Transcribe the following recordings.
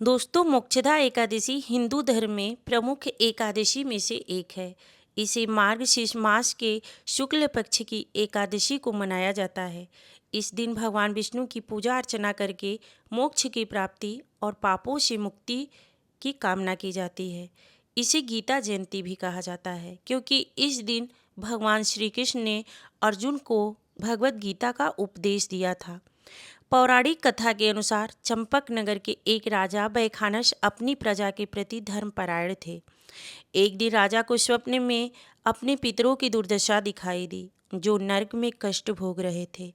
दोस्तों, मोक्षदा एकादशी हिंदू धर्म में प्रमुख एकादशी में से एक है। इसे मार्गशीर्ष मास के शुक्ल पक्ष की एकादशी को मनाया जाता है। इस दिन भगवान विष्णु की पूजा अर्चना करके मोक्ष की प्राप्ति और पापों से मुक्ति की कामना की जाती है। इसे गीता जयंती भी कहा जाता है, क्योंकि इस दिन भगवान श्री कृष्ण ने अर्जुन को भगवत गीता का उपदेश दिया था। पौराणिक कथा के अनुसार चंपक नगर के एक राजा बैखानस अपनी प्रजा के प्रति धर्मपरायण थे। एक दिन राजा को स्वप्न में अपने पितरों की दुर्दशा दिखाई दी, जो नरक में कष्ट भोग रहे थे।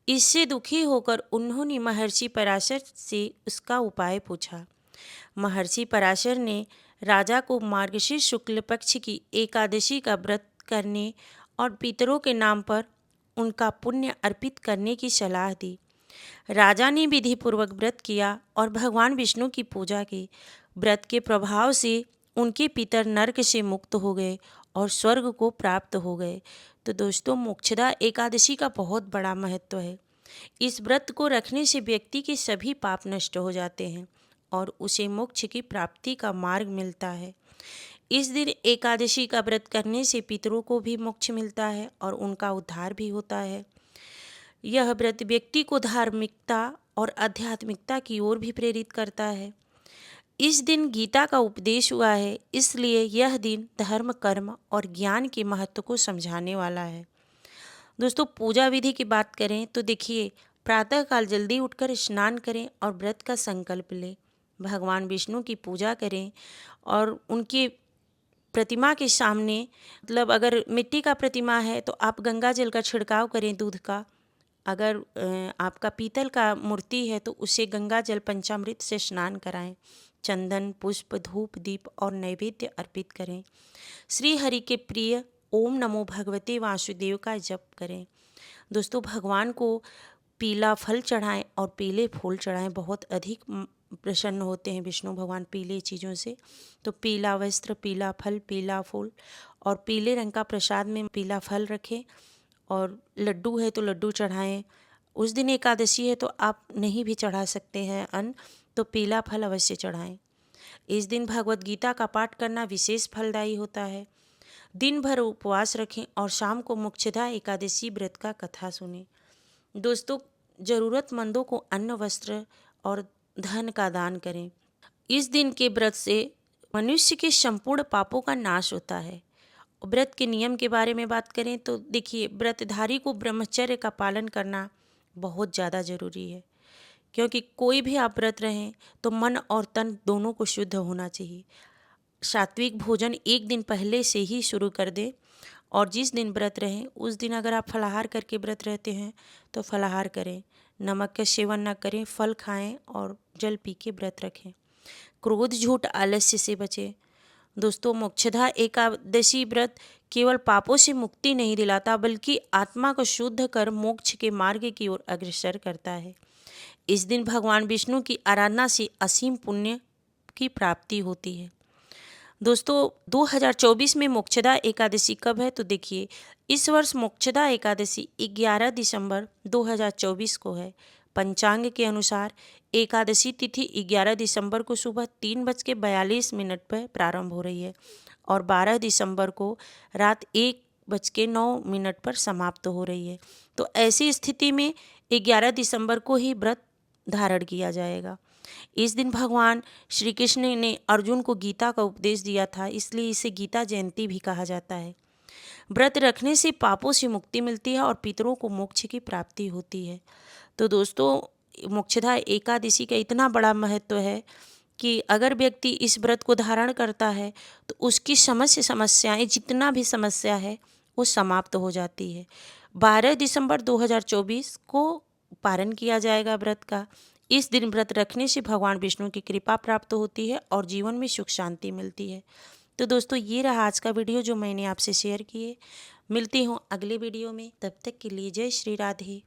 इससे दुखी होकर उन्होंने महर्षि पराशर से उसका उपाय पूछा। महर्षि पराशर ने राजा को मार्गशीर्ष शुक्ल पक्ष की एकादशी का व्रत करने और पितरों के नाम पर उनका पुण्य अर्पित करने की सलाह दी। राजा ने विधि पूर्वक व्रत किया और भगवान विष्णु की पूजा की। व्रत के प्रभाव से उनके पितर नरक से मुक्त हो गए और स्वर्ग को प्राप्त हो गए। तो दोस्तों, मोक्षदा एकादशी का बहुत बड़ा महत्व है। इस व्रत को रखने से व्यक्ति के सभी पाप नष्ट हो जाते हैं और उसे मोक्ष की प्राप्ति का मार्ग मिलता है। इस दिन एकादशी का व्रत करने से पितरों को भी मोक्ष मिलता है और उनका उद्धार भी होता है। यह व्रत व्यक्ति को धार्मिकता और आध्यात्मिकता की ओर भी प्रेरित करता है। इस दिन गीता का उपदेश हुआ है, इसलिए यह दिन धर्म, कर्म और ज्ञान के महत्व को समझाने वाला है। दोस्तों, पूजा विधि की बात करें तो देखिए, प्रातःकाल जल्दी उठकर स्नान करें और व्रत का संकल्प लें। भगवान विष्णु की पूजा करें और उनकी प्रतिमा के सामने, मतलब अगर मिट्टी का प्रतिमा है तो आप गंगा जल का छिड़काव करें, दूध का। अगर आपका पीतल का मूर्ति है तो उसे गंगा जल पंचामृत से स्नान कराएं। चंदन, पुष्प, धूप, दीप और नैवेद्य अर्पित करें। श्री हरि के प्रिय ओम नमो भगवते वासुदेव का जप करें। दोस्तों, भगवान को पीला फल चढ़ाएं और पीले फूल चढ़ाएं। बहुत अधिक प्रसन्न होते हैं विष्णु भगवान पीले चीज़ों से। तो पीला वस्त्र, पीला फल, पीला फूल और पीले रंग का प्रसाद में पीला फल रखें और लड्डू है तो लड्डू चढ़ाएं। उस दिन एकादशी है तो आप नहीं भी चढ़ा सकते हैं अन्न, तो पीला फल अवश्य चढ़ाएं। इस दिन भगवत गीता का पाठ करना विशेष फलदायी होता है। दिन भर उपवास रखें और शाम को मोक्षदा एकादशी व्रत का कथा सुनें। दोस्तों, ज़रूरतमंदों को अन्न, वस्त्र और धन का दान करें। इस दिन के व्रत से मनुष्य के संपूर्ण पापों का नाश होता है। व्रत के नियम के बारे में बात करें तो देखिए, व्रतधारी को ब्रह्मचर्य का पालन करना बहुत ज़्यादा ज़रूरी है, क्योंकि कोई भी आप व्रत रहें तो मन और तन दोनों को शुद्ध होना चाहिए। सात्विक भोजन एक दिन पहले से ही शुरू कर दें और जिस दिन व्रत रहें उस दिन अगर आप फलाहार करके व्रत रहते हैं तो फलाहार करें। नमक का सेवन न करें, फल खाएं और जल पी के व्रत रखें। क्रोध, झूठ, आलस्य से बचें। दोस्तों, मोक्षदा एकादशी व्रत केवल पापों से मुक्ति नहीं दिलाता, बल्कि आत्मा को शुद्ध कर मोक्ष के मार्ग की ओर अग्रसर करता है। इस दिन भगवान विष्णु की आराधना से असीम पुण्य की प्राप्ति होती है। दोस्तों, 2024 में मोक्षदा एकादशी कब है तो देखिए, इस वर्ष मोक्षदा एकादशी 11 दिसंबर 2024 को है। पंचांग के अनुसार एकादशी तिथि 11 दिसंबर को सुबह 3:42 पर प्रारंभ हो रही है और 12 दिसंबर को रात 1:09 पर समाप्त हो रही है। तो ऐसी स्थिति में 11 दिसंबर को ही व्रत धारण किया जाएगा। इस दिन भगवान श्री कृष्ण ने अर्जुन को गीता का उपदेश दिया था, इसलिए इसे गीता जयंती भी कहा जाता है। व्रत रखने से पापों से मुक्ति मिलती है और पितरों को मोक्ष की प्राप्ति होती है। तो दोस्तों, मोक्षदा एकादशी का इतना बड़ा महत्व है कि अगर व्यक्ति इस व्रत को धारण करता है तो उसकी समस्त समस्याएं, जितना भी समस्या है, वो समाप्त हो जाती है। 12 दिसंबर 2024 को पारण किया जाएगा व्रत का। इस दिन व्रत रखने से भगवान विष्णु की कृपा प्राप्त होती है और जीवन में सुख शांति मिलती है। तो दोस्तों, ये रहा आज का वीडियो जो मैंने आपसे शेयर किए। मिलती हूँ अगले वीडियो में, तब तक के लिए जय श्री राधे।